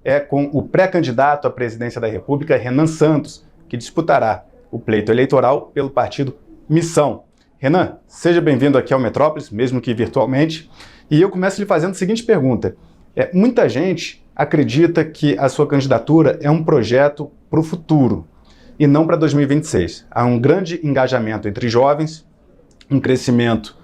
é com o pré-candidato à presidência da República, Renan Santos, que disputará o pleito eleitoral pelo partido Missão. Renan, seja bem-vindo aqui ao Metrópolis, mesmo que virtualmente. E eu começo lhe fazendo a seguinte pergunta. Muita gente acredita que a sua candidatura é um projeto para o futuro e não para 2026. Há um grande engajamento entre jovens, um crescimento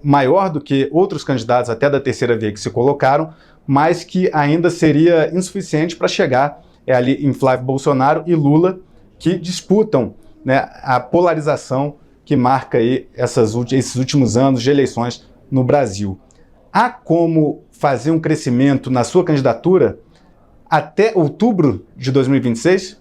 maior do que outros candidatos até da terceira via que se colocaram, mas que ainda seria insuficiente para chegar ali em Flávio Bolsonaro e Lula, que disputam, né, a polarização que marca aí esses últimos anos de eleições no Brasil. Há como fazer um crescimento na sua candidatura até outubro de 2026?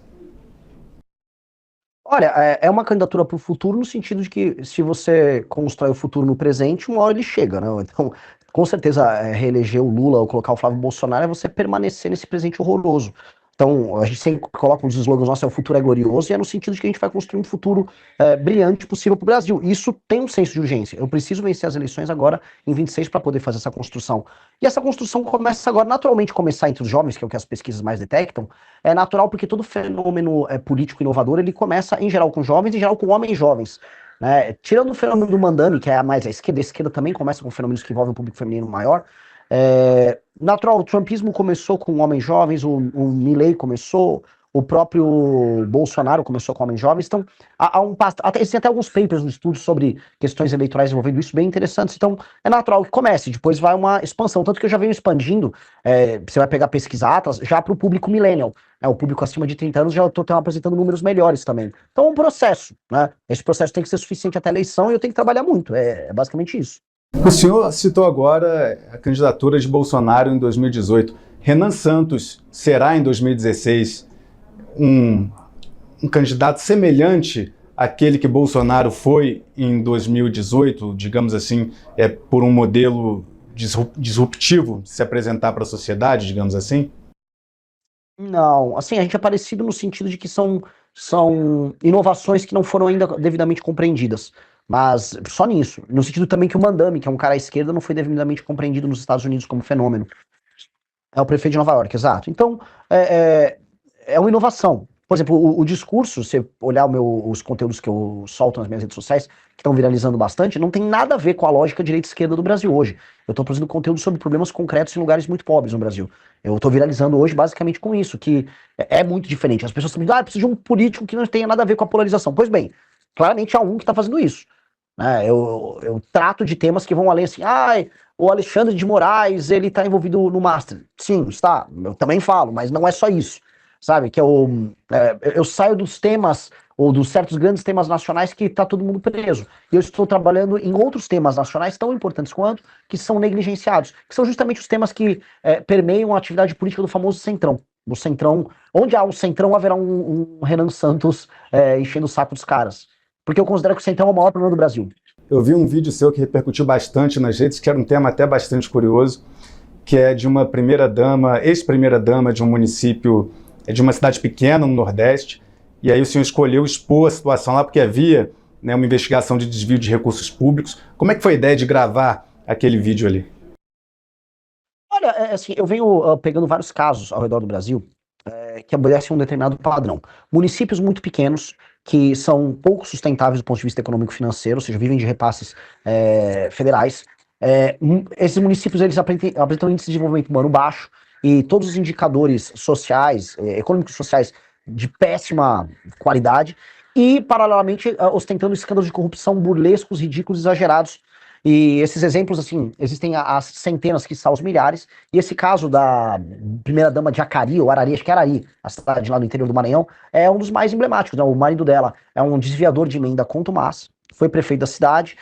Olha, é uma candidatura para o futuro no sentido de que se você constrói o futuro no presente, uma hora ele chega, né? Então, com certeza, reeleger o Lula ou colocar o Flávio Bolsonaro é você permanecer nesse presente horroroso. Então, a gente sempre coloca um dos slogans nossos, o futuro é glorioso, e é no sentido de que a gente vai construir um futuro brilhante possível para o Brasil. E isso tem um senso de urgência. Eu preciso vencer as eleições agora, em 26, para poder fazer essa construção. E essa construção começa agora, naturalmente, começar entre os jovens, que é o que as pesquisas mais detectam. É natural porque todo fenômeno político inovador, ele começa, em geral, com jovens, em geral, com homens jovens. Né? Tirando o fenômeno do Mandami, que é mais a esquerda também começa com fenômenos que envolvem um público feminino maior. Natural, o trumpismo começou com homens jovens, o Milley começou, o próprio Bolsonaro começou com homens jovens, então existem até alguns papers no estudo sobre questões eleitorais envolvendo isso bem interessantes, então é natural que comece, depois vai uma expansão, tanto que eu já venho expandindo, você vai pegar pesquisa Atlas, já para o público millennial, o público acima de 30 anos já estou apresentando números melhores também, então é um processo, né? Esse processo tem que ser suficiente até a eleição e eu tenho que trabalhar muito, é basicamente isso. O senhor citou agora a candidatura de Bolsonaro em 2018. Renan Santos será em 2016 um candidato semelhante àquele que Bolsonaro foi em 2018, digamos assim, por um modelo disruptivo de se apresentar para a sociedade, digamos assim? Não, assim, a gente é parecido no sentido de que são inovações que não foram ainda devidamente compreendidas. Mas só nisso. No sentido também que o Mandami, que é um cara à esquerda, não foi devidamente compreendido nos Estados Unidos como fenômeno. É o prefeito de Nova York, exato. Então, é uma inovação. Por exemplo, o discurso, se você olhar os conteúdos que eu solto nas minhas redes sociais, que estão viralizando bastante, não tem nada a ver com a lógica direita-esquerda do Brasil hoje. Eu estou produzindo conteúdo sobre problemas concretos em lugares muito pobres no Brasil. Eu estou viralizando hoje basicamente com isso, que é muito diferente. As pessoas estão dizendo, precisa de um político que não tenha nada a ver com a polarização. Pois bem, claramente há um que está fazendo isso. Eu trato de temas que vão além assim, o Alexandre de Moraes, ele tá envolvido no Master. Sim, está, eu também falo, mas não é só isso, sabe, que eu saio dos temas, ou dos certos grandes temas nacionais que tá todo mundo preso, e eu estou trabalhando em outros temas nacionais tão importantes quanto, que são negligenciados, que são justamente os temas que permeiam a atividade política do famoso Centrão. O Centrão, onde há um Centrão, haverá um Renan Santos enchendo o saco dos caras. Porque eu considero que o Centrão é o maior problema do Brasil. Eu vi um vídeo seu que repercutiu bastante nas redes, que era um tema até bastante curioso, que é de uma primeira-dama, ex-primeira-dama de um município, de uma cidade pequena no Nordeste, e aí o senhor escolheu expor a situação lá porque havia, né, uma investigação de desvio de recursos públicos. Como é que foi a ideia de gravar aquele vídeo ali? Olha, assim, eu venho pegando vários casos ao redor do Brasil que obedecem um determinado padrão. Municípios muito pequenos, que são pouco sustentáveis do ponto de vista econômico e financeiro, ou seja, vivem de repasses federais. Esses municípios, eles apresentam índice de desenvolvimento humano baixo, e todos os indicadores sociais, econômicos e sociais, de péssima qualidade, e, paralelamente, ostentando escândalos de corrupção burlescos, ridículos, exagerados. E esses exemplos, assim, existem as centenas, que são os milhares, e esse caso da primeira-dama de Acari, ou Arari, acho que é Arari, a cidade lá no interior do Maranhão, é um dos mais emblemáticos, né? O marido dela é um desviador de emenda contumaz, foi prefeito da cidade,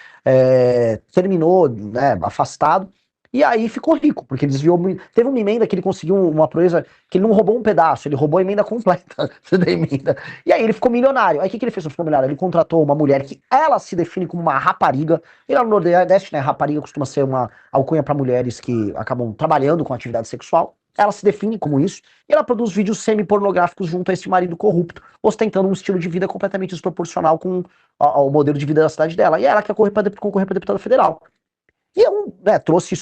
terminou, né, afastado, e aí ficou rico, porque ele desviou. Teve uma emenda que ele conseguiu uma proeza, que ele não roubou um pedaço, ele roubou a emenda completa da emenda. E aí ele ficou milionário. Aí o que ele fez para ficar milionário? Ele contratou uma mulher que ela se define como uma rapariga. E lá no Nordeste, né, rapariga costuma ser uma alcunha para mulheres que acabam trabalhando com atividade sexual. Ela se define como isso, e ela produz vídeos semi-pornográficos junto a esse marido corrupto, ostentando um estilo de vida completamente desproporcional com o modelo de vida da cidade dela. E ela quer concorrer para deputada federal. E eu, né, trouxe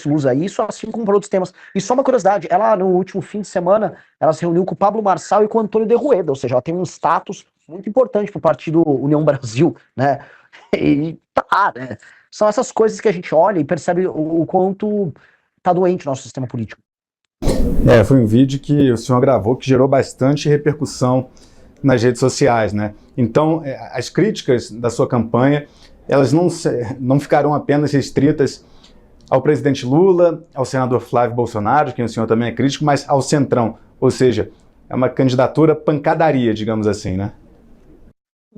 luz a isso, assim como para outros temas. E só uma curiosidade, ela no último fim de semana, ela se reuniu com o Pablo Marçal e com o Antônio de Rueda, ou seja, ela tem um status muito importante para o partido União Brasil, né? E tá, né? São essas coisas que a gente olha e percebe o quanto tá doente o nosso sistema político. Foi um vídeo que o senhor gravou que gerou bastante repercussão nas redes sociais, né? Então, as críticas da sua campanha, elas não ficarão apenas restritas ao presidente Lula, ao senador Flávio Bolsonaro, quem o senhor também é crítico, mas ao Centrão, ou seja, é uma candidatura pancadaria, digamos assim, né?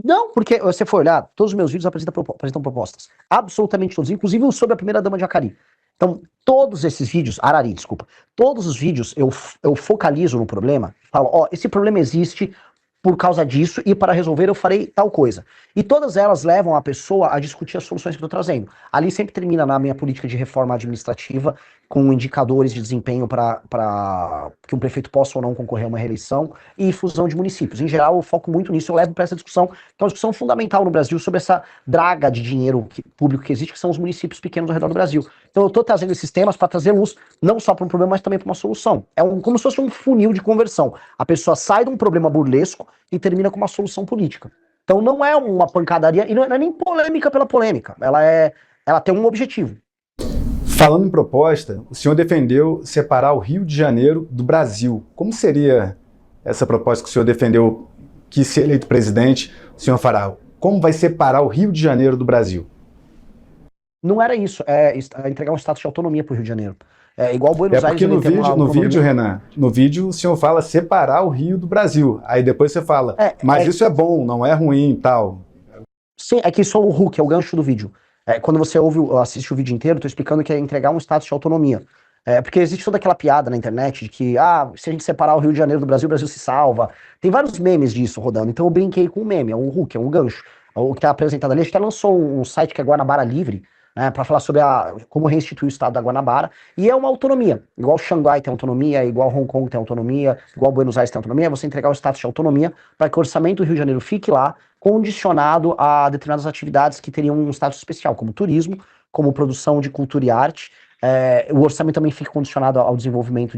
Não, porque você for olhar, todos os meus vídeos apresentam propostas. Absolutamente todos, inclusive o sobre a primeira-dama de Jacari. Então, todos esses vídeos, Arari, desculpa, todos os vídeos eu focalizo no problema, falo, ó, esse problema existe por causa disso e para resolver eu farei tal coisa. E todas elas levam a pessoa a discutir as soluções que eu estou trazendo. Ali sempre termina na minha política de reforma administrativa, com indicadores de desempenho para que um prefeito possa ou não concorrer a uma reeleição e fusão de municípios. Em geral, eu foco muito nisso, eu levo para essa discussão, que é uma discussão fundamental no Brasil sobre essa draga de dinheiro público que existe, que são os municípios pequenos ao redor do Brasil. Então eu estou trazendo esses temas para trazer luz, não só para um problema, mas também para uma solução. Como se fosse um funil de conversão. A pessoa sai de um problema burlesco e termina com uma solução política. Então não é uma pancadaria, e não é nem polêmica pela polêmica, ela tem um objetivo. Falando em proposta, o senhor defendeu separar o Rio de Janeiro do Brasil. Como seria essa proposta que o senhor defendeu, que se eleito presidente, o senhor fará? Como vai separar o Rio de Janeiro do Brasil? Não era isso, é entregar um status de autonomia para o Rio de Janeiro. É igual Buenos Aires. Porque no vídeo, Renan, no vídeo o senhor fala separar o Rio do Brasil. Aí depois você fala, mas isso é bom, não é ruim e tal. Sim, é que só o hook, é o gancho do vídeo. Quando você assiste o vídeo inteiro, eu tô explicando que é entregar um status de autonomia. Porque existe toda aquela piada na internet de que, se a gente separar o Rio de Janeiro do Brasil, o Brasil se salva. Tem vários memes disso rodando. Então eu brinquei com o meme, é um hook, é um gancho. O que tá apresentado ali, a gente até lançou um site que é Guanabara Livre, né, para falar sobre como restituir o estado da Guanabara, e é uma autonomia, igual Xangai tem autonomia, igual Hong Kong tem autonomia, igual Buenos Aires tem autonomia, é você entregar o status de autonomia para que o orçamento do Rio de Janeiro fique lá, condicionado a determinadas atividades que teriam um status especial, como turismo, como produção de cultura e arte. O orçamento também fica condicionado ao desenvolvimento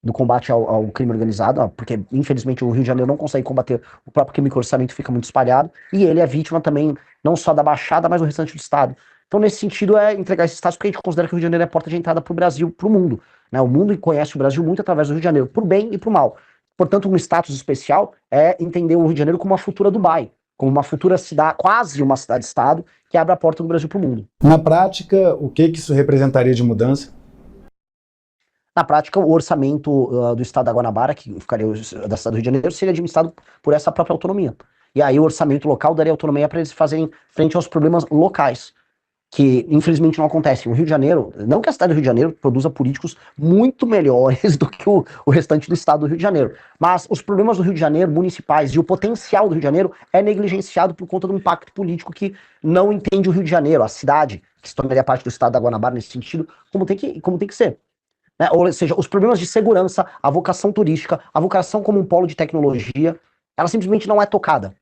do combate ao crime organizado, porque infelizmente o Rio de Janeiro não consegue combater o próprio crime, que o orçamento fica muito espalhado, e ele é vítima também não só da Baixada, mas do restante do estado. Então, nesse sentido, é entregar esse status, porque a gente considera que o Rio de Janeiro é a porta de entrada para o Brasil, para o mundo. Né? O mundo conhece o Brasil muito através do Rio de Janeiro, por bem e por mal. Portanto, um status especial é entender o Rio de Janeiro como uma futura Dubai, como uma futura cidade, quase uma cidade-estado, que abre a porta do Brasil para o mundo. Na prática, o que isso representaria de mudança? Na prática, o orçamento do estado da Guanabara, que ficaria da cidade do Rio de Janeiro, seria administrado por essa própria autonomia. E aí o orçamento local daria autonomia para eles fazerem frente aos problemas locais, que infelizmente não acontece. O Rio de Janeiro, não que a cidade do Rio de Janeiro produza políticos muito melhores do que o restante do estado do Rio de Janeiro, mas os problemas do Rio de Janeiro, municipais, e o potencial do Rio de Janeiro é negligenciado por conta de um pacto político que não entende o Rio de Janeiro, a cidade, que se tornaria parte do estado da Guanabara nesse sentido, como tem que ser. Né? Ou seja, os problemas de segurança, a vocação turística, a vocação como um polo de tecnologia, ela simplesmente não é tocada.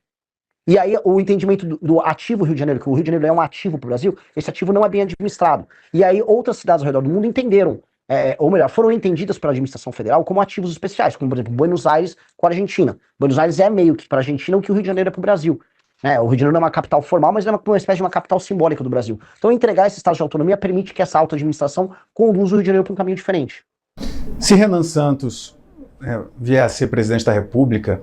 E aí o entendimento do ativo Rio de Janeiro, que o Rio de Janeiro é um ativo para o Brasil, esse ativo não é bem administrado. E aí outras cidades ao redor do mundo entenderam, ou melhor, foram entendidas pela administração federal como ativos especiais, como por exemplo Buenos Aires com a Argentina. Buenos Aires é meio que para a Argentina o que o Rio de Janeiro é para o Brasil. O Rio de Janeiro não é uma capital formal, mas é uma espécie de uma capital simbólica do Brasil. Então entregar esse estado de autonomia permite que essa auto-administração conduza o Rio de Janeiro para um caminho diferente. Se Renan Santos vier a ser presidente da República,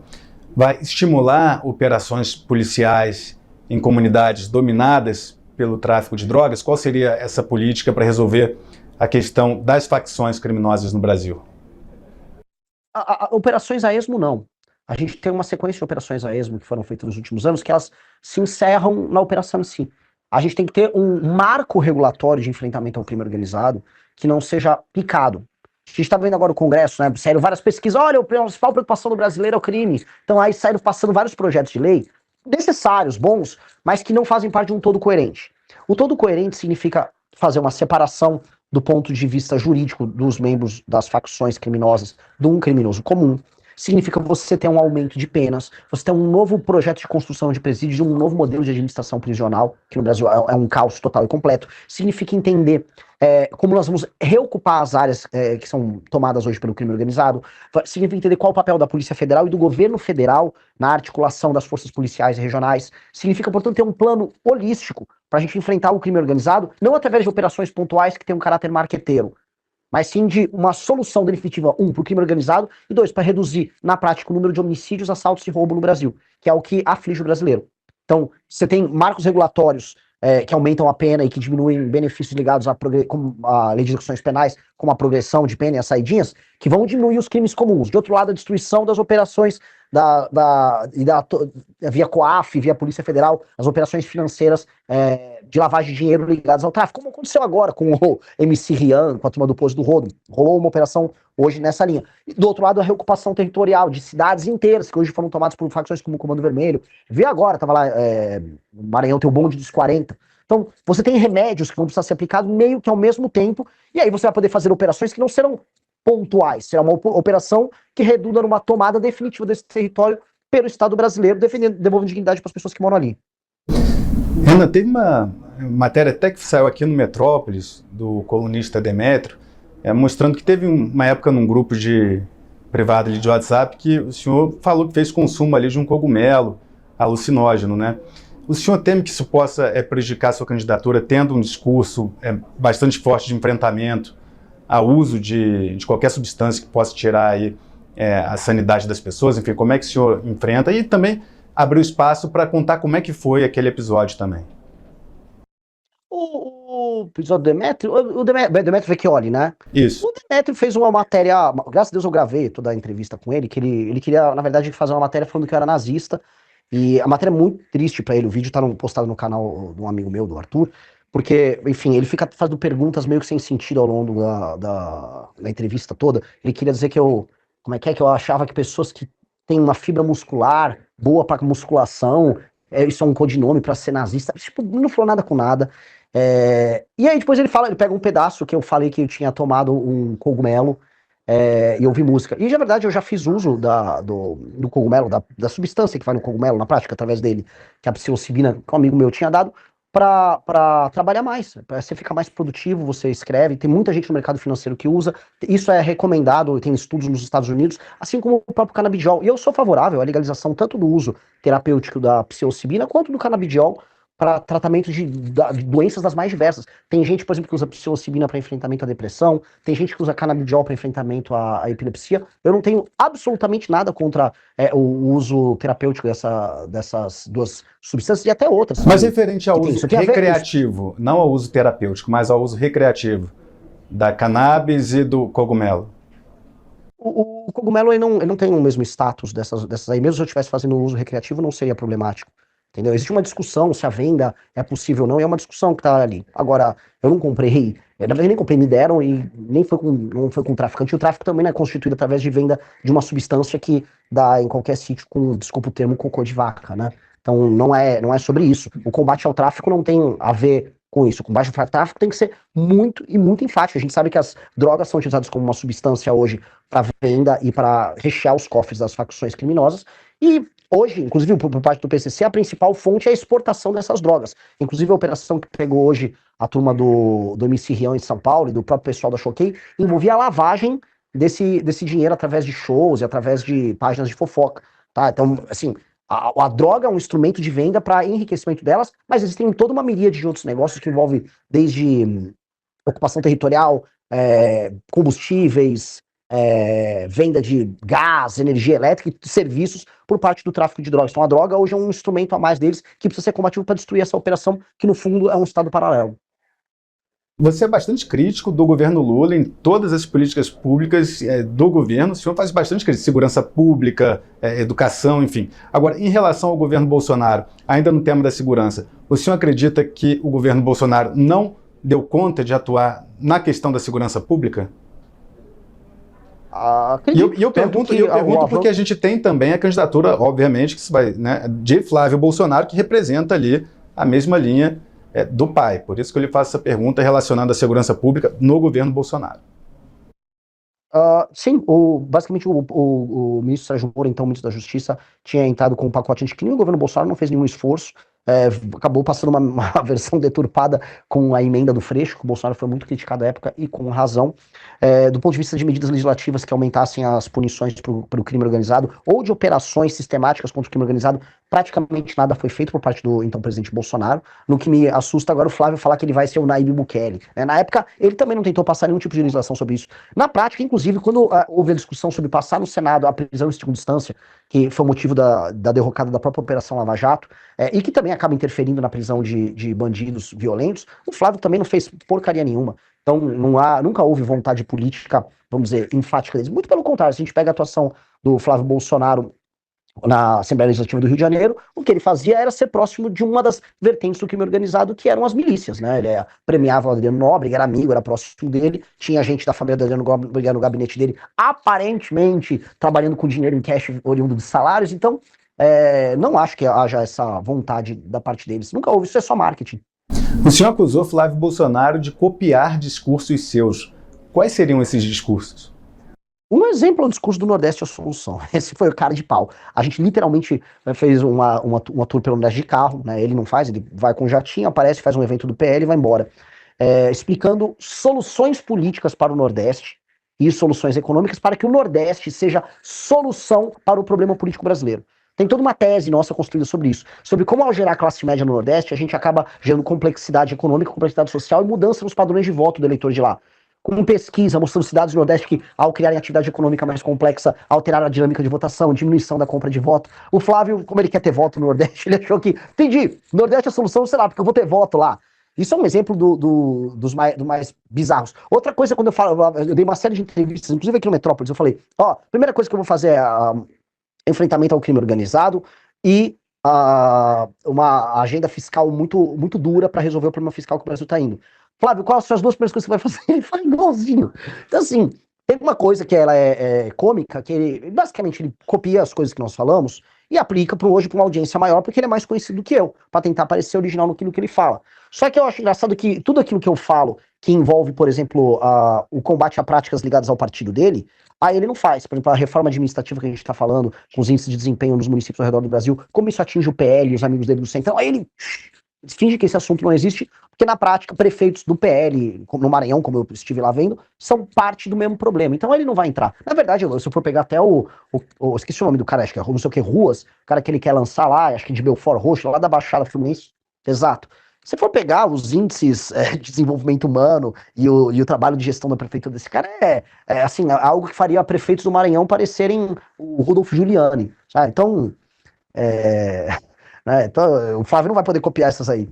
vai estimular operações policiais em comunidades dominadas pelo tráfico de drogas? Qual seria essa política para resolver a questão das facções criminosas no Brasil? Operações a esmo, não. A gente tem uma sequência de operações a esmo que foram feitas nos últimos anos, que elas se encerram na operação em si. A gente tem que ter um marco regulatório de enfrentamento ao crime organizado que não seja picado. A gente está vendo agora o Congresso, né? Saíram várias pesquisas. Olha, a principal preocupação do brasileiro é o crime. Então aí saíram passando vários projetos de lei necessários, bons, mas que não fazem parte de um todo coerente. O todo coerente significa fazer uma separação do ponto de vista jurídico dos membros das facções criminosas de um criminoso comum. significa você ter um aumento de penas, você ter um novo projeto de construção de presídios, um novo modelo de administração prisional, que no Brasil é um caos total e completo. Significa entender como nós vamos reocupar as áreas que são tomadas hoje pelo crime organizado. Significa entender qual o papel da Polícia Federal e do governo federal na articulação das forças policiais regionais. Significa, portanto, ter um plano holístico para a gente enfrentar o crime organizado, não através de operações pontuais que têm um caráter marqueteiro, mas sim de uma solução definitiva, para o crime organizado, e dois, para reduzir, na prática, o número de homicídios, assaltos e roubo no Brasil, que é o que aflige o brasileiro. Então, você tem marcos regulatórios que aumentam a pena e que diminuem benefícios ligados à lei de execuções penais, como a progressão de pena e as saidinhas, que vão diminuir os crimes comuns. De outro lado, a destruição das operações via COAF, via Polícia Federal, as operações financeiras de lavagem de dinheiro ligadas ao tráfico, como aconteceu agora com o MC Rian, com a turma do Poço do Rodo. Rolou uma operação hoje nessa linha. E do outro lado, a reocupação territorial de cidades inteiras, que hoje foram tomadas por facções como o Comando Vermelho. Vê agora, tava lá, no Maranhão tem o bonde dos 40. Então, você tem remédios que vão precisar ser aplicados meio que ao mesmo tempo, e aí você vai poder fazer operações que não serão pontuais, será uma operação que redunda numa tomada definitiva desse território pelo Estado brasileiro, devolvendo dignidade para as pessoas que moram ali. Renan, teve uma matéria até que saiu aqui no Metrópolis, do colunista Demétrio, mostrando que teve uma época num grupo privado ali de WhatsApp que o senhor falou que fez consumo ali de um cogumelo alucinógeno, né? O senhor teme que isso possa prejudicar a sua candidatura, tendo um discurso bastante forte de enfrentamento ao uso de qualquer substância que possa tirar aí, a sanidade das pessoas? Enfim, como é que o senhor enfrenta? E também abriu espaço para contar como é que foi aquele episódio também. O episódio do Demétrio, o Demétrio Vecchioli, né? Isso. O Demétrio fez uma matéria, graças a Deus eu gravei toda a entrevista com ele, que ele queria, na verdade, fazer uma matéria falando que eu era nazista, e a matéria é muito triste pra ele, o vídeo tá postado no canal de um amigo meu, do Arthur, porque, enfim, ele fica fazendo perguntas meio que sem sentido ao longo da entrevista toda. Ele queria dizer que que eu achava que pessoas que têm uma fibra muscular boa pra musculação, isso é um codinome pra ser nazista, tipo, não falou nada com nada. E aí depois ele pega um pedaço que eu falei que eu tinha tomado um cogumelo e ouvi música. E na verdade eu já fiz uso do cogumelo, da substância que vai no cogumelo, na prática, através dele, que é a psilocibina, que um amigo meu tinha dado, para trabalhar mais, para você ficar mais produtivo, você escreve, tem muita gente no mercado financeiro que usa, isso é recomendado, tem estudos nos Estados Unidos, assim como o próprio canabidiol, e eu sou favorável à legalização tanto do uso terapêutico da psilocibina, quanto do canabidiol para tratamento de doenças das mais diversas. Tem gente, por exemplo, que usa psilocibina para enfrentamento à depressão, tem gente que usa canabidiol para enfrentamento à epilepsia. Eu não tenho absolutamente nada contra o uso terapêutico dessas duas substâncias e até outras. Mas referente ao uso recreativo, não ao uso terapêutico, mas ao uso recreativo da cannabis e do cogumelo. O cogumelo ele não tem o mesmo status dessas aí. Mesmo se eu estivesse fazendo uso recreativo, não seria problemático. Entendeu? Existe uma discussão se a venda é possível ou não, e é uma discussão que tá ali. Agora, eu não comprei, na verdade nem comprei, me deram e não foi com traficante. E o tráfico também não é constituído através de venda de uma substância que dá em qualquer sítio com, desculpa o termo, cocô de vaca, né? Então não é sobre isso. O combate ao tráfico não tem a ver com isso. O combate ao tráfico tem que ser muito e muito enfático. A gente sabe que as drogas são utilizadas como uma substância hoje para venda e para rechear os cofres das facções criminosas. E hoje, inclusive por parte do PCC, a principal fonte é a exportação dessas drogas. Inclusive a operação que pegou hoje a turma do MC Rian em São Paulo e do próprio pessoal da Choquei, envolvia a lavagem desse dinheiro através de shows e através de páginas de fofoca. Tá? Então, assim, a droga é um instrumento de venda para enriquecimento delas, mas existem toda uma miríade de outros negócios que envolvem desde ocupação territorial, combustíveis, venda de gás, energia elétrica e serviços por parte do tráfico de drogas. Então a droga hoje é um instrumento a mais deles que precisa ser combativo para destruir essa operação, que no fundo é um estado paralelo. Você é bastante crítico do governo Lula em todas as políticas públicas do governo. O senhor faz bastante crítica, segurança pública, educação, enfim. Agora, em relação ao governo Bolsonaro, ainda no tema da segurança, o senhor acredita que o governo Bolsonaro não deu conta de atuar na questão da segurança pública? E eu pergunto porque a gente tem também a candidatura, obviamente, que vai, né, de Flávio Bolsonaro, que representa ali a mesma linha do pai. Por isso que eu lhe faço essa pergunta relacionada à segurança pública no governo Bolsonaro. Sim, basicamente o ministro Sérgio Moro, então ministro da Justiça, tinha entrado com um pacote anticrime, o governo Bolsonaro não fez nenhum esforço, acabou passando uma versão deturpada com a emenda do Freixo, que o Bolsonaro foi muito criticado à época e com razão, do ponto de vista de medidas legislativas que aumentassem as punições para o crime organizado, ou de operações sistemáticas contra o crime organizado, praticamente nada foi feito por parte do então presidente Bolsonaro. No que me assusta agora o Flávio falar que ele vai ser o Nayib Bukele, né? Na época, ele também não tentou passar nenhum tipo de legislação sobre isso. Na prática, inclusive, quando houve a discussão sobre passar no Senado a prisão em segunda instância, que foi o motivo da derrocada da própria Operação Lava Jato, e que também acaba interferindo na prisão de bandidos violentos, o Flávio também não fez porcaria nenhuma. Então, nunca houve vontade política, vamos dizer, enfática deles. Muito pelo contrário, se a gente pega a atuação do Flávio Bolsonaro na Assembleia Legislativa do Rio de Janeiro, o que ele fazia era ser próximo de uma das vertentes do crime organizado, que eram as milícias, né? Ele premiava o Adriano Nóbrega, era amigo, era próximo dele, tinha gente da família do Adriano Nóbrega no gabinete dele, aparentemente trabalhando com dinheiro em cash oriundo de salários, então não acho que haja essa vontade da parte deles. Nunca houve, isso é só marketing. O senhor acusou Flávio Bolsonaro de copiar discursos seus. Quais seriam esses discursos? Um exemplo é o discurso do Nordeste é a solução. Esse foi o cara de pau. A gente literalmente fez uma tour pelo Nordeste de carro, né? Ele não faz, ele vai com jatinho, aparece, faz um evento do PL e vai embora. Explicando soluções políticas para o Nordeste e soluções econômicas para que o Nordeste seja solução para o problema político brasileiro. Tem toda uma tese nossa construída sobre isso. Sobre como, ao gerar classe média no Nordeste, a gente acaba gerando complexidade econômica, complexidade social e mudança nos padrões de voto do eleitor de lá. Com pesquisa mostrando cidades do Nordeste que, ao criarem atividade econômica mais complexa, alteraram a dinâmica de votação, diminuição da compra de voto. O Flávio, como ele quer ter voto no Nordeste, ele achou que, entendi, Nordeste é a solução, sei lá, porque eu vou ter voto lá. Isso é um exemplo dos mais bizarros. Outra coisa, quando eu falo, eu dei uma série de entrevistas, inclusive aqui no Metrópolis, eu falei, primeira coisa que eu vou fazer é enfrentamento ao crime organizado e uma agenda fiscal muito, muito dura para resolver o problema fiscal que o Brasil está indo. Flávio, quais são as duas primeiras coisas que você vai fazer? Ele fala igualzinho. Então, assim, tem uma coisa que ela é cômica, que ele, basicamente, ele copia as coisas que nós falamos e aplica hoje para uma audiência maior, porque ele é mais conhecido do que eu, para tentar parecer original naquilo que ele fala. Só que eu acho engraçado que tudo aquilo que eu falo, que envolve, por exemplo, o combate a práticas ligadas ao partido dele, aí ele não faz. Por exemplo, a reforma administrativa que a gente está falando, com os índices de desempenho nos municípios ao redor do Brasil, como isso atinge o PL, os amigos dele do Centrão, aí ele finge que esse assunto não existe, porque na prática prefeitos do PL, no Maranhão, como eu estive lá vendo, são parte do mesmo problema. Então ele não vai entrar. Na verdade, se eu for pegar até esqueci o nome do cara, acho que é não sei o que, Ruas, o cara que ele quer lançar lá, acho que de Belfort Roxo, lá da Baixada Fluminense, exato. Se for pegar os índices de desenvolvimento humano e o trabalho de gestão da prefeitura desse cara, assim, algo que faria prefeitos do Maranhão parecerem o Rodolfo Giuliani, sabe? Então, então, o Flávio não vai poder copiar essas aí.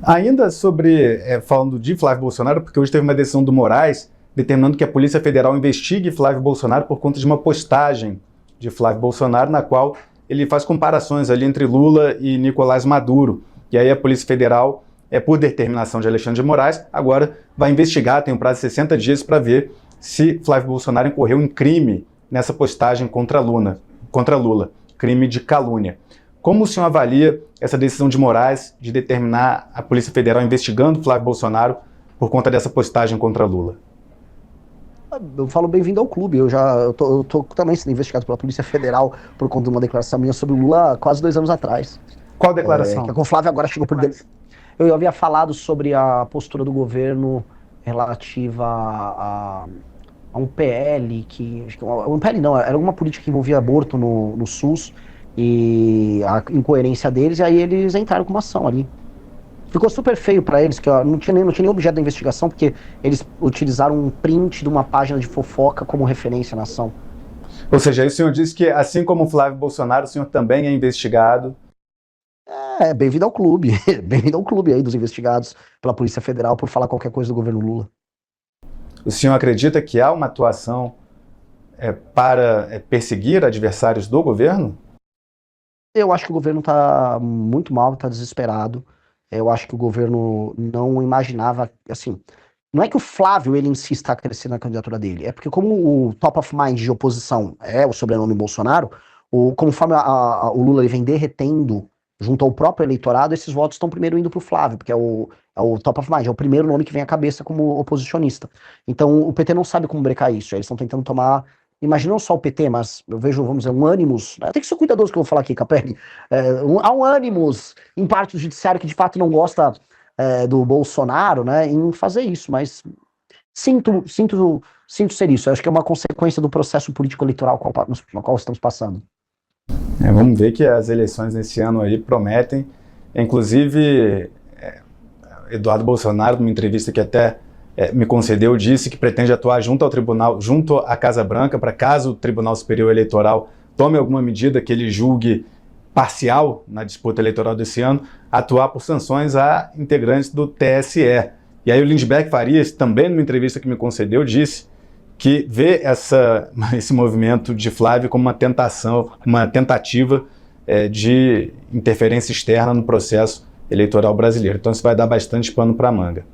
Ainda sobre, falando de Flávio Bolsonaro, porque hoje teve uma decisão do Moraes determinando que a Polícia Federal investigue Flávio Bolsonaro por conta de uma postagem de Flávio Bolsonaro, na qual ele faz comparações ali entre Lula e Nicolás Maduro. E aí a Polícia Federal, por determinação de Alexandre de Moraes, agora vai investigar, tem um prazo de 60 dias para ver se Flávio Bolsonaro incorreu em crime nessa postagem contra Lula, crime de calúnia. Como o senhor avalia essa decisão de Moraes de determinar a Polícia Federal investigando Flávio Bolsonaro por conta dessa postagem contra Lula? Eu falo bem-vindo ao clube. Eu tô também sendo investigado pela Polícia Federal por conta de uma declaração minha sobre o Lula há quase 2 anos atrás. Qual declaração? Que o Flávio agora chegou por dentro. Eu havia falado sobre a postura do governo relativa a um PL um PL não, era alguma política que envolvia aborto no SUS e a incoerência deles, e aí eles entraram com uma ação ali. Ficou super feio pra eles, que não tinha nem objeto da investigação, porque eles utilizaram um print de uma página de fofoca como referência na ação. Ou seja, aí o senhor disse que, assim como o Flávio Bolsonaro, o senhor também é investigado. Bem-vindo ao clube. Bem-vindo ao clube aí dos investigados pela Polícia Federal por falar qualquer coisa do governo Lula. O senhor acredita que há uma atuação para perseguir adversários do governo? Eu acho que o governo está muito mal, está desesperado. Eu acho que o governo não imaginava, assim, não é que o Flávio, ele em si está crescendo na candidatura dele, é porque como o top of mind de oposição é o sobrenome Bolsonaro, conforme o Lula ele vem derretendo junto ao próprio eleitorado, esses votos estão primeiro indo para o Flávio, porque é o top of mind, é o primeiro nome que vem à cabeça como oposicionista. Então o PT não sabe como brecar isso, eles estão tentando tomar, imagina não só o PT, mas eu vejo, vamos dizer, um ânimos, tem que ser cuidadoso que eu vou falar aqui, Capelli, há um ânimos em parte do judiciário que de fato não gosta do Bolsonaro, né, em fazer isso, mas sinto ser isso, eu acho que é uma consequência do processo político-eleitoral no qual estamos passando. Vamos ver que as eleições nesse ano aí prometem. Inclusive, Eduardo Bolsonaro, numa entrevista que até me concedeu, disse que pretende atuar junto ao tribunal, junto à Casa Branca, para caso o Tribunal Superior Eleitoral tome alguma medida que ele julgue parcial na disputa eleitoral desse ano, atuar por sanções a integrantes do TSE. E aí o Lindbergh Farias, também numa entrevista que me concedeu, disse que vê esse movimento de Flávio como uma tentativa de interferência externa no processo eleitoral brasileiro. Então isso vai dar bastante pano para manga.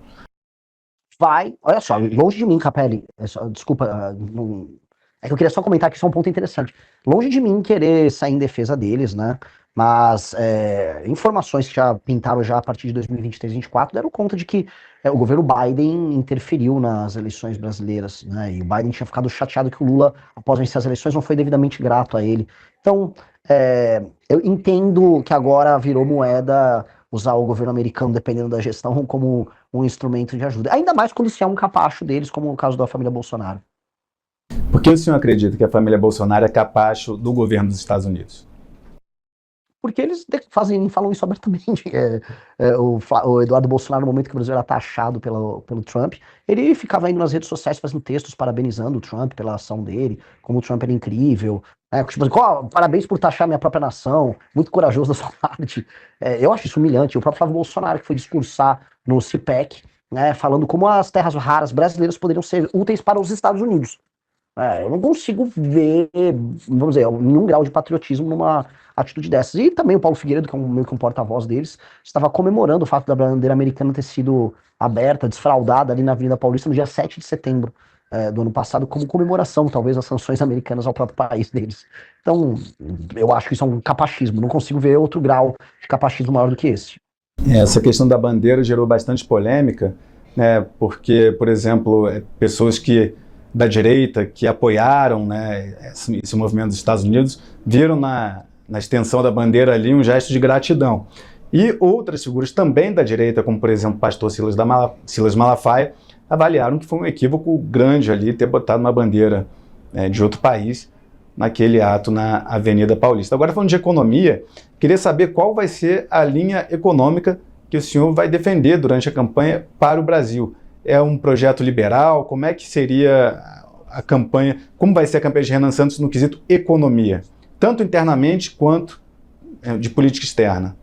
Vai, olha só, longe de mim, Capelli, desculpa, é que eu queria só comentar que isso é um ponto interessante. Longe de mim querer sair em defesa deles, né? Mas informações que já pintaram já a partir de 2023 e 2024 deram conta de que o governo Biden interferiu nas eleições brasileiras, né? E o Biden tinha ficado chateado que o Lula, após vencer as eleições, não foi devidamente grato a ele. Então, eu entendo que agora virou moeda usar o governo americano, dependendo da gestão, como um instrumento de ajuda. Ainda mais quando se é um capacho deles, como o caso da família Bolsonaro. Por que o senhor acredita que a família Bolsonaro é capacho do governo dos Estados Unidos? Porque eles falam isso abertamente. O Eduardo Bolsonaro, no momento que o Brasil era taxado pelo Trump, ele ficava indo nas redes sociais fazendo textos parabenizando o Trump pela ação dele, como o Trump era incrível. Tipo assim, parabéns por taxar minha própria nação, muito corajoso da sua parte. Eu acho isso humilhante. O próprio Flávio Bolsonaro, que foi discursar no CPEC, né, falando como as terras raras brasileiras poderiam ser úteis para os Estados Unidos. Eu não consigo ver, vamos dizer, nenhum grau de patriotismo numa atitude dessas. E também o Paulo Figueiredo, que é meio que um porta-voz deles, estava comemorando o fato da bandeira americana ter sido aberta, desfraldada ali na Avenida Paulista no dia 7 de setembro do ano passado, como comemoração, talvez, das sanções americanas ao próprio país deles. Então, eu acho que isso é um capachismo. Não consigo ver outro grau de capachismo maior do que esse. Essa questão da bandeira gerou bastante polêmica, né, porque, por exemplo, pessoas da direita que apoiaram, né, esse movimento dos Estados Unidos viram na extensão da bandeira ali um gesto de gratidão. E outras figuras também da direita, como por exemplo o pastor Silas Malafaia, avaliaram que foi um equívoco grande ali ter botado uma bandeira de outro país naquele ato na Avenida Paulista. Agora, falando de economia, queria saber qual vai ser a linha econômica que o senhor vai defender durante a campanha para o Brasil. É um projeto liberal? Como é que seria a campanha? Como vai ser a campanha de Renan Santos no quesito economia? Tanto internamente quanto de política externa.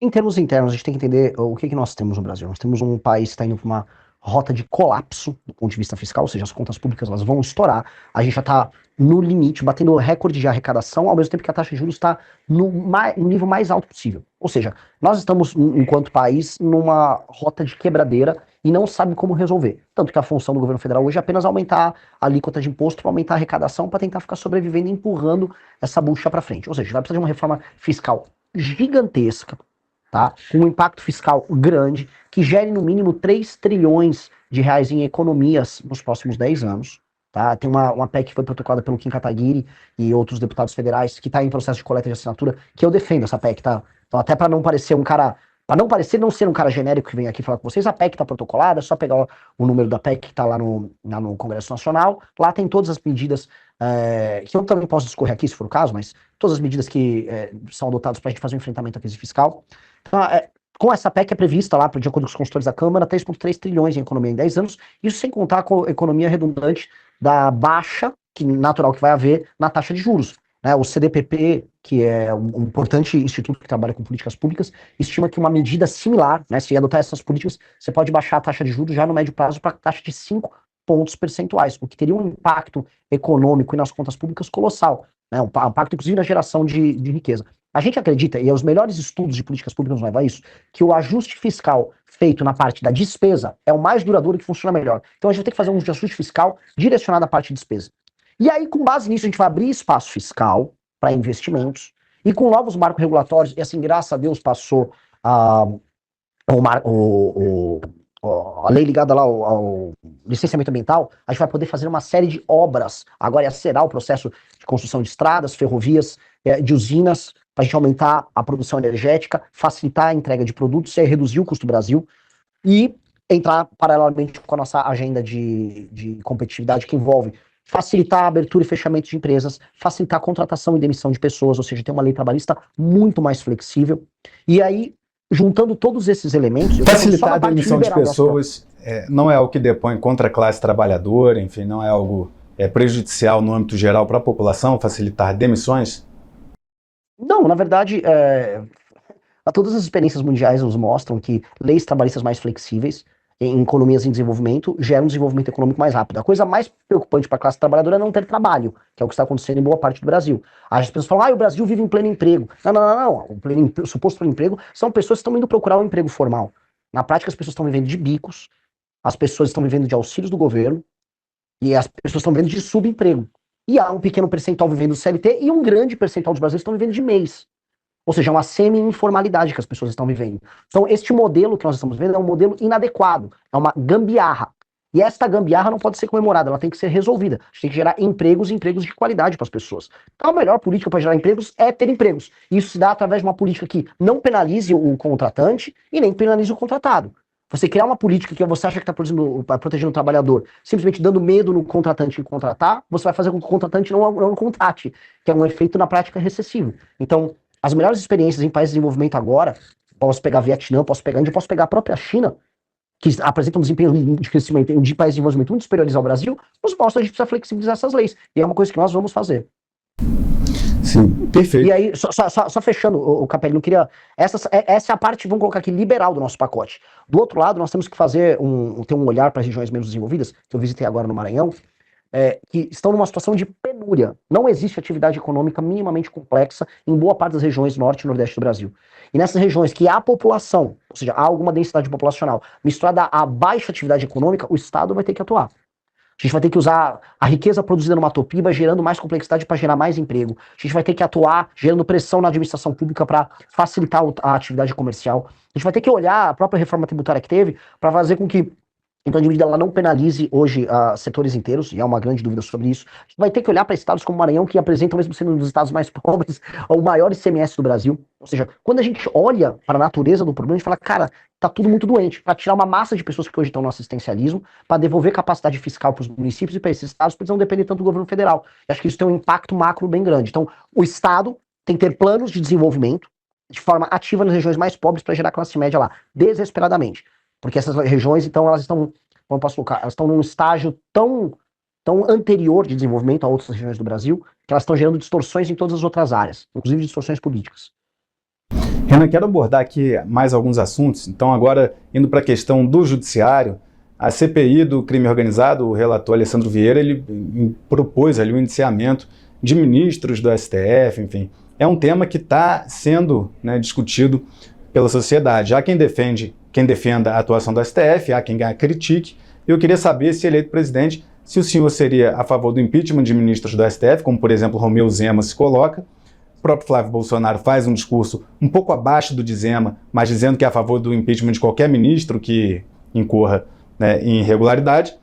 Em termos internos, a gente tem que entender o que nós temos no Brasil. Nós temos um país que está indo para uma rota de colapso do ponto de vista fiscal, ou seja, as contas públicas elas vão estourar. A gente já está no limite, batendo recorde de arrecadação, ao mesmo tempo que a taxa de juros está no nível mais alto possível. Ou seja, nós estamos, enquanto país, numa rota de quebradeira e não sabe como resolver. Tanto que a função do governo federal hoje é apenas aumentar a alíquota de imposto para aumentar a arrecadação, para tentar ficar sobrevivendo e empurrando essa bucha para frente. Ou seja, vai precisar de uma reforma fiscal gigantesca, tá? Com um impacto fiscal grande, que gere no mínimo 3 trilhões de reais em economias nos próximos 10 anos. Tá? Tem uma PEC que foi protocolada pelo Kim Kataguiri e outros deputados federais que está em processo de coleta de assinatura, que eu defendo essa PEC, tá? Então, até para não parecer um cara, para não parecer não ser um cara genérico que vem aqui falar com vocês, a PEC está protocolada, é só pegar o número da PEC que está lá no Congresso Nacional, lá tem todas as medidas, que eu também posso discorrer aqui se for o caso, mas todas as medidas que são adotadas para a gente fazer um enfrentamento à crise fiscal. Então, com essa PEC é prevista lá, de acordo com os consultores da Câmara, 3,3 trilhões em economia em 10 anos, isso sem contar com a economia redundante da baixa natural que vai haver na taxa de juros. Né? O CDPP, que é um importante instituto que trabalha com políticas públicas, estima que uma medida similar, né, se adotar essas políticas, você pode baixar a taxa de juros já no médio prazo para a taxa de 5 pontos percentuais, o que teria um impacto econômico e nas contas públicas colossal, né? Um impacto inclusive na geração de riqueza. A gente acredita, e os melhores estudos de políticas públicas nos levam a isso, que o ajuste fiscal feito na parte da despesa é o mais duradouro e que funciona melhor. Então a gente vai ter que fazer um ajuste fiscal direcionado à parte de despesa. E aí, com base nisso, a gente vai abrir espaço fiscal para investimentos E com novos marcos regulatórios, e assim, graças a Deus passou a, a lei ligada lá ao licenciamento ambiental, a gente vai poder fazer uma série de obras, agora é acelerar o processo de construção de estradas, ferrovias, de usinas, para a gente aumentar a produção energética, facilitar a entrega de produtos, e aí reduzir o custo do Brasil, e entrar paralelamente com a nossa agenda de competitividade que envolve facilitar a abertura e fechamento de empresas, facilitar a contratação e demissão de pessoas, ou seja, ter uma lei trabalhista muito mais flexível. E aí, juntando todos esses elementos... Facilitar a demissão de pessoas não é algo que depõe contra a classe trabalhadora, enfim, não é algo prejudicial no âmbito geral para a população, facilitar demissões? Não, na verdade, todas as experiências mundiais nos mostram que leis trabalhistas mais flexíveis em economias em desenvolvimento geram um desenvolvimento econômico mais rápido. A coisa mais preocupante para a classe trabalhadora é não ter trabalho, que é o que está acontecendo em boa parte do Brasil. As pessoas falam, o Brasil vive em pleno emprego. Não. O suposto pleno emprego são pessoas que estão indo procurar um emprego formal. Na prática, as pessoas estão vivendo de bicos, as pessoas estão vivendo de auxílios do governo, e as pessoas estão vivendo de subemprego. E há um pequeno percentual vivendo do CLT, e um grande percentual dos brasileiros estão vivendo de mês. Ou seja, é uma semi-informalidade que as pessoas estão vivendo. Então, este modelo que nós estamos vendo é um modelo inadequado, é uma gambiarra. E esta gambiarra não pode ser comemorada, ela tem que ser resolvida. A gente tem que gerar empregos e empregos de qualidade para as pessoas. Então, a melhor política para gerar empregos é ter empregos. Isso se dá através de uma política que não penalize o contratante e nem penalize o contratado. Você criar uma política que você acha que está protegendo o trabalhador, simplesmente dando medo no contratante em contratar, você vai fazer com que o contratante não contrate, que é um efeito na prática recessivo. Então, as melhores experiências em países de desenvolvimento agora, posso pegar Vietnã, posso pegar Índia, posso pegar a própria China, que apresentam um desempenho de crescimento de países de desenvolvimento muito superiores ao Brasil, nos mostra que a gente precisa flexibilizar essas leis. E é uma coisa que nós vamos fazer. Sim, perfeito. E aí, só fechando, o Capelli, não queria... Essa é a parte, vamos colocar aqui, liberal do nosso pacote. Do outro lado, nós temos que ter um olhar para as regiões menos desenvolvidas, que eu visitei agora no Maranhão, que estão numa situação de penúria. Não existe atividade econômica minimamente complexa em boa parte das regiões norte e nordeste do Brasil. E nessas regiões que há população, ou seja, há alguma densidade populacional, misturada a baixa atividade econômica, o Estado vai ter que atuar. A gente vai ter que usar a riqueza produzida numa Topiba gerando mais complexidade para gerar mais emprego. A gente vai ter que atuar gerando pressão na administração pública para facilitar a atividade comercial. A gente vai ter que olhar a própria reforma tributária que teve para fazer com que então, a medida ela não penalize hoje setores inteiros, e há uma grande dúvida sobre isso. A gente vai ter que olhar para estados como o Maranhão, que apresentam, mesmo sendo um dos estados mais pobres, o maior ICMS do Brasil. Ou seja, quando a gente olha para a natureza do problema, a gente fala, cara, tá tudo muito doente. Para tirar uma massa de pessoas que hoje estão no assistencialismo, para devolver capacidade fiscal para os municípios e para esses estados, para eles não depender tanto do governo federal. Eu acho que isso tem um impacto macro bem grande. Então, o Estado tem que ter planos de desenvolvimento de forma ativa nas regiões mais pobres para gerar classe média lá, desesperadamente. Porque essas regiões, então, elas estão, como eu posso colocar, elas estão num estágio tão anterior de desenvolvimento a outras regiões do Brasil, que elas estão gerando distorções em todas as outras áreas, inclusive distorções políticas. Renan, quero abordar aqui mais alguns assuntos. Então, agora, indo para a questão do judiciário, a CPI do crime organizado, o relator Alessandro Vieira, ele propôs ali o indiciamento de ministros do STF, enfim. É um tema que está sendo discutido pela sociedade. Há quem defenda a atuação do STF, há quem a critique. Eu queria saber, se eleito presidente, se o senhor seria a favor do impeachment de ministros do STF, como, por exemplo, Romeu Zema se coloca. O próprio Flávio Bolsonaro faz um discurso um pouco abaixo do de Zema, mas dizendo que é a favor do impeachment de qualquer ministro que incorra em irregularidade.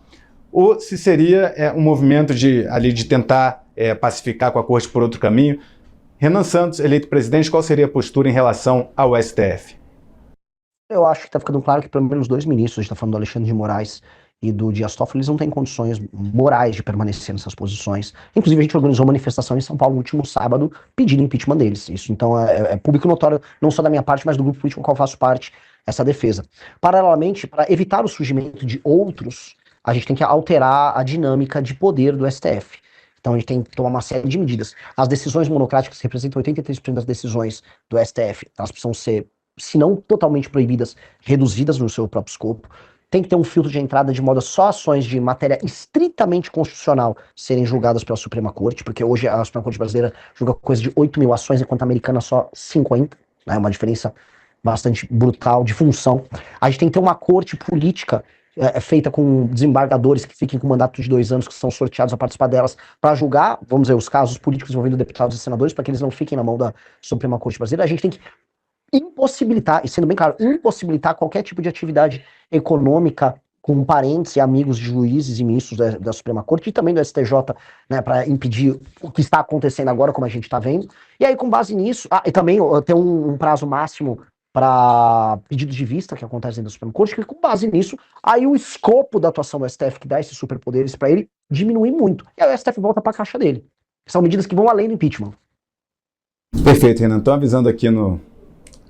Ou se seria um movimento de tentar pacificar com a corte por outro caminho. Renan Santos, eleito presidente, qual seria a postura em relação ao STF? Eu acho que está ficando claro que pelo menos dois ministros, a gente está falando do Alexandre de Moraes e do Dias Toffoli, eles não têm condições morais de permanecer nessas posições. Inclusive, a gente organizou uma manifestação em São Paulo no último sábado pedindo impeachment deles. Isso, então, é público notório, não só da minha parte, mas do grupo político com qual eu faço parte, essa defesa. Paralelamente, para evitar o surgimento de outros, a gente tem que alterar a dinâmica de poder do STF. Então, a gente tem que tomar uma série de medidas. As decisões monocráticas, que representam 83% das decisões do STF, elas precisam ser, se não totalmente proibidas, reduzidas no seu próprio escopo. Tem que ter um filtro de entrada de modo a só ações de matéria estritamente constitucional serem julgadas pela Suprema Corte, porque hoje a Suprema Corte brasileira julga coisa de 8 mil ações, enquanto a americana só 50, né, uma diferença bastante brutal de função. A gente tem que ter uma corte política é feita com desembargadores que fiquem com mandato de 2 anos, que são sorteados a participar delas, para julgar, vamos dizer, os casos políticos envolvendo deputados e senadores, para que eles não fiquem na mão da Suprema Corte Brasileira. A gente tem que impossibilitar, e sendo bem claro, impossibilitar qualquer tipo de atividade econômica com parentes e amigos de juízes e ministros da Suprema Corte e também do STJ, né, para impedir o que está acontecendo agora, como a gente está vendo. E aí, com base nisso, e também tem um prazo máximo para pedidos de vista que acontecem dentro da Suprema Corte, que com base nisso, aí o escopo da atuação do STF, que dá esses superpoderes para ele, diminui muito. E aí o STF volta para a caixa dele. São medidas que vão além do impeachment. Perfeito, Renan. Estou avisando aqui no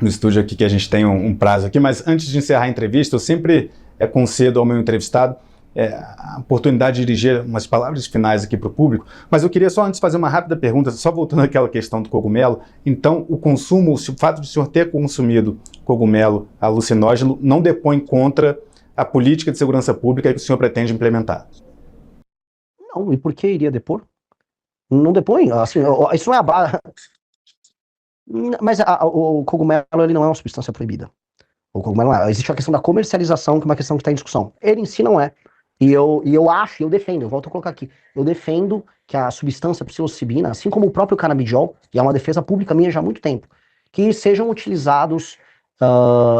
estúdio aqui que a gente tem um prazo aqui, mas antes de encerrar a entrevista, eu sempre concedo ao meu entrevistado a oportunidade de dirigir umas palavras finais aqui para o público, mas eu queria só antes fazer uma rápida pergunta, só voltando àquela questão do cogumelo. Então, o consumo, o fato de o senhor ter consumido cogumelo alucinógeno não depõe contra a política de segurança pública que o senhor pretende implementar? Não, e por que iria depor? Não depõe, assim, isso não é a base. Mas o cogumelo, ele não é uma substância proibida. O cogumelo não é. Existe a questão da comercialização, que é uma questão que está em discussão. Ele em si não é. E eu acho, eu defendo, eu volto a colocar aqui, eu defendo que a substância psilocibina, assim como o próprio canabidiol, e é uma defesa pública minha já há muito tempo, que sejam utilizados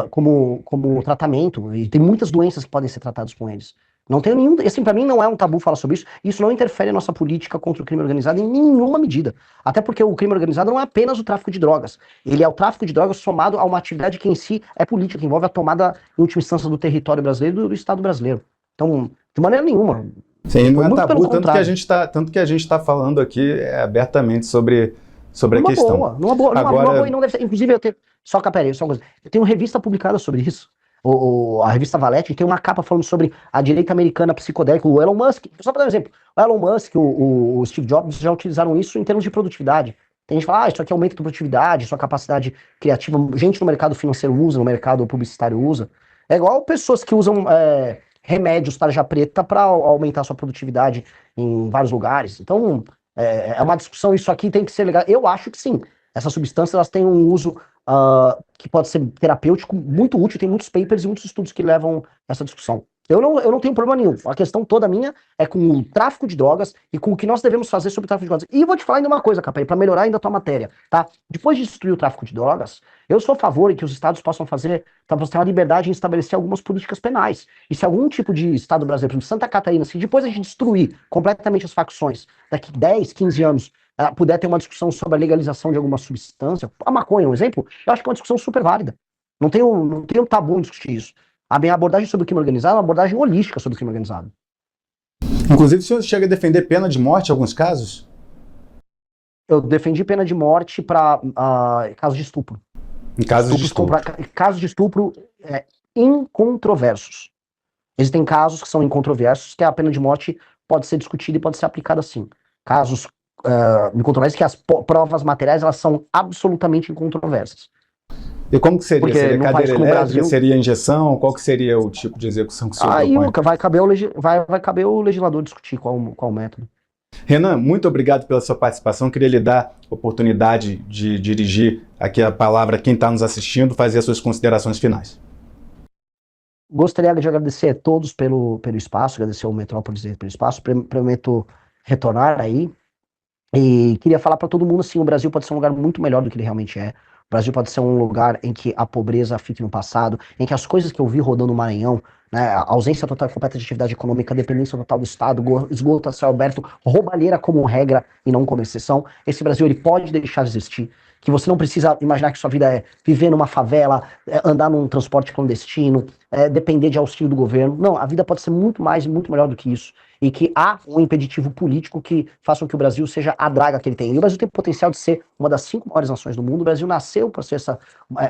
como tratamento, e tem muitas doenças que podem ser tratadas com eles. Não tenho nenhum, assim, pra mim não é um tabu falar sobre isso, isso não interfere na nossa política contra o crime organizado em nenhuma medida. Até porque o crime organizado não é apenas o tráfico de drogas, ele é o tráfico de drogas somado a uma atividade que em si é política, que envolve a tomada, em última instância, do território brasileiro e do Estado brasileiro. Então, de maneira nenhuma. Sim, não é Muito tabu, pelo tanto que a gente tá falando aqui abertamente sobre a questão. Numa boa, e não deve ser. Inclusive, só uma coisa. Eu tenho revista publicada sobre isso. A revista Valete tem uma capa falando sobre a direita americana psicodélica, o Elon Musk. Só para dar um exemplo, o Elon Musk, o Steve Jobs já utilizaram isso em termos de produtividade. Tem gente que fala, isso aqui aumenta a produtividade, sua capacidade criativa. Gente no mercado financeiro usa, no mercado publicitário usa. É igual pessoas que usam remédios tarja preta para aumentar sua produtividade em vários lugares. Então, é uma discussão, isso aqui tem que ser legal. Eu acho que sim, essas substâncias elas têm um uso que pode ser terapêutico, muito útil, tem muitos papers e muitos estudos que levam essa discussão. Eu não tenho problema nenhum. A questão toda minha é com o tráfico de drogas e com o que nós devemos fazer sobre o tráfico de drogas. E vou te falar ainda uma coisa, Capelli, para melhorar ainda a tua matéria, tá? Depois de destruir o tráfico de drogas, eu sou a favor de que os estados possam fazer, para você ter uma liberdade em estabelecer algumas políticas penais. E se algum tipo de estado brasileiro, por exemplo, Santa Catarina, se depois a gente destruir completamente as facções, daqui 10, 15 anos, puder ter uma discussão sobre a legalização de alguma substância, a maconha, um exemplo, eu acho que é uma discussão super válida. Não tenho tabu em discutir isso. A minha abordagem sobre o crime organizado é uma abordagem holística sobre o crime organizado. Inclusive, o senhor chega a defender pena de morte em alguns casos? Eu defendi pena de morte para casos de estupro. Em casos de estupro. Casos de estupro incontroversos. Existem casos que são incontroversos, que a pena de morte pode ser discutida e pode ser aplicada sim. Casos incontroversos que as provas materiais elas são absolutamente incontroversas. E como que seria? Porque seria cadeira elétrica? Brasil, seria injeção? Qual que seria o tipo de execução que o senhor propõe? Vai caber o legislador discutir qual método. Renan, muito obrigado pela sua participação. Queria lhe dar a oportunidade de dirigir aqui a palavra a quem está nos assistindo, fazer as suas considerações finais. Gostaria de agradecer a todos pelo espaço, agradecer ao Metrópolis pelo espaço, prometo retornar aí. E queria falar para todo mundo assim, o Brasil pode ser um lugar muito melhor do que ele realmente é. O Brasil pode ser um lugar em que a pobreza fique no passado, em que as coisas que eu vi rodando no Maranhão, né, a ausência total e completa de atividade econômica, a dependência total do Estado, esgoto a céu aberto, roubalheira como regra e não como exceção, esse Brasil ele pode deixar de existir, que você não precisa imaginar que sua vida é viver numa favela, andar num transporte clandestino, depender de auxílio do governo. Não, a vida pode ser muito mais e muito melhor do que isso. E que há um impeditivo político que faça com que o Brasil seja a draga que ele tem. E o Brasil tem o potencial de ser uma das 5 maiores nações do mundo. O Brasil nasceu para ser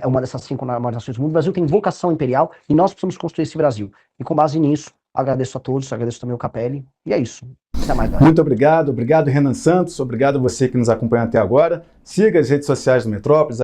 uma dessas 5 maiores nações do mundo. O Brasil tem vocação imperial e nós precisamos construir esse Brasil. E com base nisso, agradeço a todos, agradeço também o Capelli. E é isso. Até mais, galera. Muito obrigado, Renan Santos. Obrigado a você que nos acompanha até agora. Siga as redes sociais do Metrópolis.